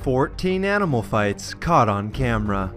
14 animal fights caught on camera.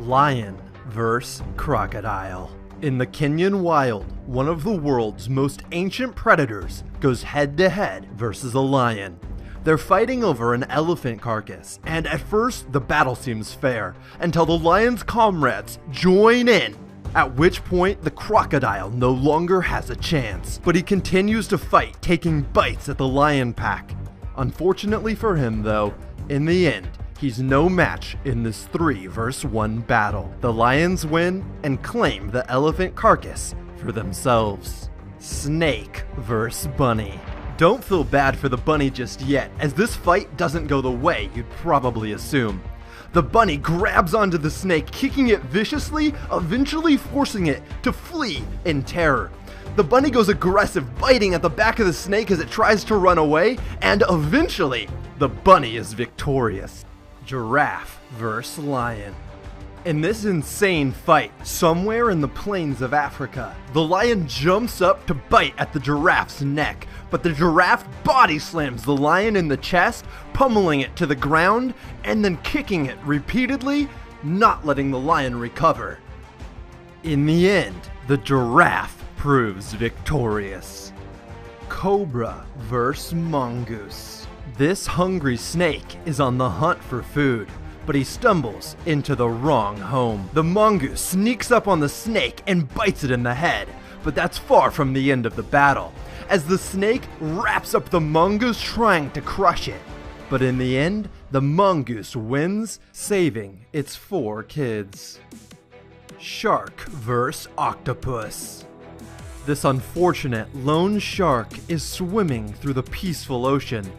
Lion vs. crocodile. In the Kenyan wild, one of the world's most ancient predators goes head-to-head versus a lion. They're fighting over an elephant carcass, and at first the battle seems fair, until the lion's comrades join in, at which point the crocodile no longer has a chance. But he continues to fight, taking bites at the lion pack. Unfortunately for him though, in the end, he's no match in this 3 vs 1 battle. The lions win and claim the elephant carcass for themselves. Snake vs bunny. Don't feel bad for the bunny just yet, as this fight doesn't go the way you'd probably assume. The bunny grabs onto the snake, kicking it viciously, eventually forcing it to flee in terror. The bunny goes aggressive, biting at the back of the snake as it tries to run away, and eventually, the bunny is victorious. Giraffe vs. lion. In this insane fight, somewhere in the plains of Africa, the lion jumps up to bite at the giraffe's neck, but the giraffe body slams the lion in the chest, pummeling it to the ground, and then kicking it repeatedly, not letting the lion recover. In the end, the giraffe proves victorious. Cobra vs. mongoose. This hungry snake is on the hunt for food, but he stumbles into the wrong home. The mongoose sneaks up on the snake and bites it in the head, but that's far from the end of the battle, as the snake wraps up the mongoose trying to crush it. But in the end, the mongoose wins, saving its 4 kids. Shark vs. octopus. This unfortunate lone shark is swimming through the peaceful ocean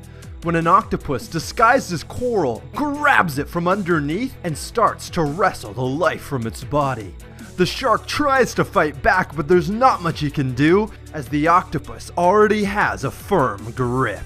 when an octopus disguised as coral grabs it from underneath and starts to wrestle the life from its body. The shark tries to fight back, but there's not much he can do, as the octopus already has a firm grip.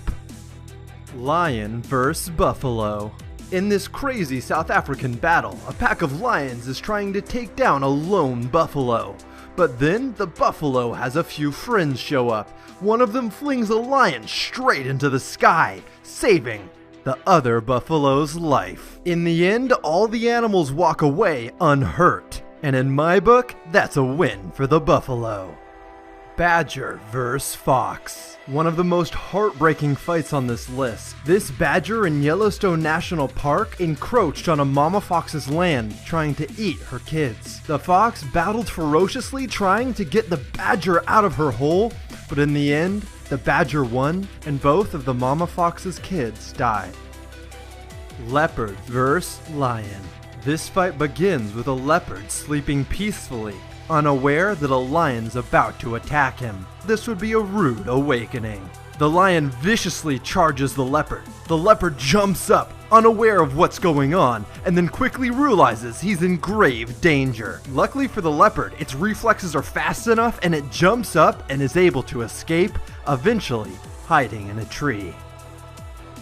Lion vs. buffalo. In this crazy South African battle, a pack of lions is trying to take down a lone buffalo. But then the buffalo has a few friends show up. One of them flings a lion straight into the sky, saving the other buffalo's life. In the end, all the animals walk away unhurt, and in my book, that's a win for the buffalo. Badger vs. fox. One of the most heartbreaking fights on this list. This badger in Yellowstone National Park encroached on a mama fox's land, trying to eat her kids. The fox battled ferociously, trying to get the badger out of her hole, but in the end, the badger won, and both of the mama fox's kids died. Leopard vs. lion. This fight begins with a leopard sleeping peacefully, unaware that a lion's about to attack him. This would be a rude awakening. The lion viciously charges the leopard. The leopard jumps up, unaware of what's going on, and then quickly realizes he's in grave danger. Luckily for the leopard, its reflexes are fast enough and it jumps up and is able to escape, eventually hiding in a tree.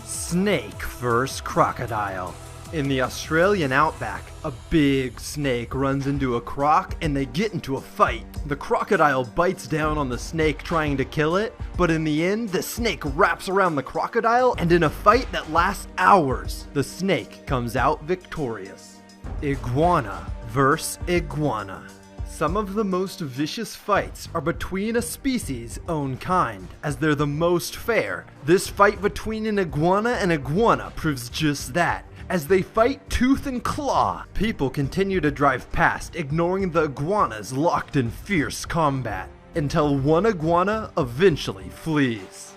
Snake vs. crocodile. In the Australian outback, a big snake runs into a croc and they get into a fight. The crocodile bites down on the snake trying to kill it, but in the end, the snake wraps around the crocodile, and in a fight that lasts hours, the snake comes out victorious. Iguana vs. iguana. Some of the most vicious fights are between a species' own kind, as they're the most fair. This fight between an iguana and iguana proves just that, as they fight tooth and claw. People continue to drive past, ignoring the iguanas locked in fierce combat, until one iguana eventually flees.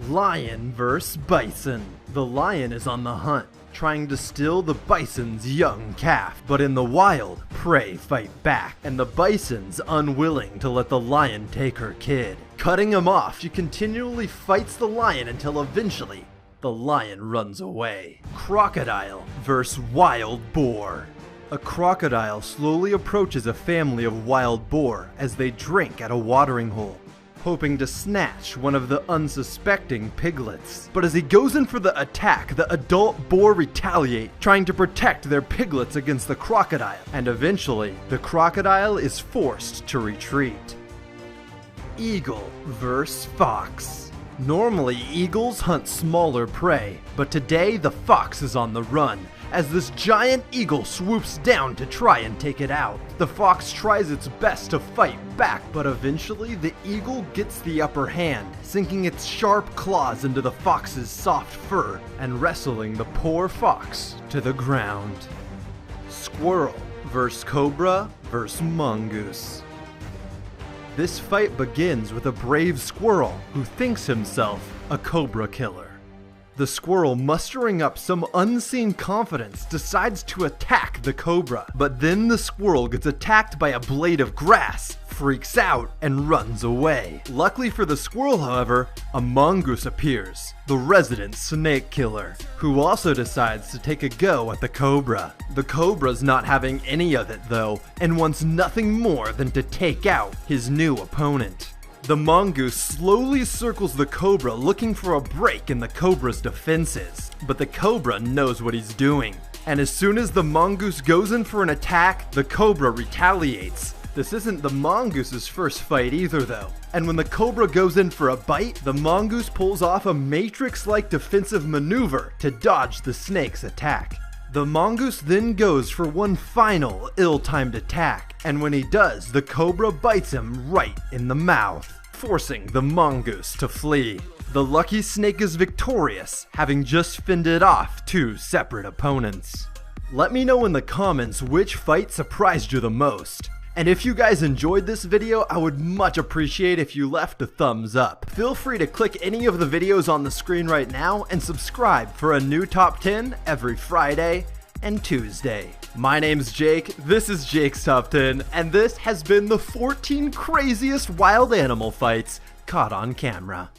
Lion vs. bison. The lion is on the hunt, trying to steal the bison's young calf, but in the wild, prey fight back, and the bison's unwilling to let the lion take her kid. Cutting him off, she continually fights the lion until eventually the lion runs away. Crocodile vs. wild boar. A crocodile slowly approaches a family of wild boar as they drink at a watering hole, hoping to snatch one of the unsuspecting piglets. But as he goes in for the attack, the adult boar retaliate, trying to protect their piglets against the crocodile, and eventually, the crocodile is forced to retreat. Eagle vs. fox. Normally, eagles hunt smaller prey, but today the fox is on the run, as this giant eagle swoops down to try and take it out. The fox tries its best to fight back, but eventually the eagle gets the upper hand, sinking its sharp claws into the fox's soft fur and wrestling the poor fox to the ground. Squirrel vs. Cobra vs. Mongoose. This fight begins with a brave squirrel who thinks himself a cobra killer. The squirrel, mustering up some unseen confidence, decides to attack the cobra, but then the squirrel gets attacked by a blade of grass, freaks out, and runs away. Luckily for the squirrel, however, a mongoose appears, the resident snake killer, who also decides to take a go at the cobra. The cobra's not having any of it though, and wants nothing more than to take out his new opponent. The mongoose slowly circles the cobra, looking for a break in the cobra's defenses, but the cobra knows what he's doing. And as soon as the mongoose goes in for an attack, the cobra retaliates. This isn't the mongoose's first fight either though, and when the cobra goes in for a bite, the mongoose pulls off a Matrix-like defensive maneuver to dodge the snake's attack. The mongoose then goes for one final ill-timed attack, and when he does, the cobra bites him right in the mouth, forcing the mongoose to flee. The lucky snake is victorious, having just fended off two separate opponents. Let me know in the comments which fight surprised you the most. And if you guys enjoyed this video, I would much appreciate if you left a thumbs up. Feel free to click any of the videos on the screen right now and subscribe for a new top 10 every Friday and Tuesday. My name's Jake, this is Jake's Top 10, and this has been the 14 craziest wild animal fights caught on camera.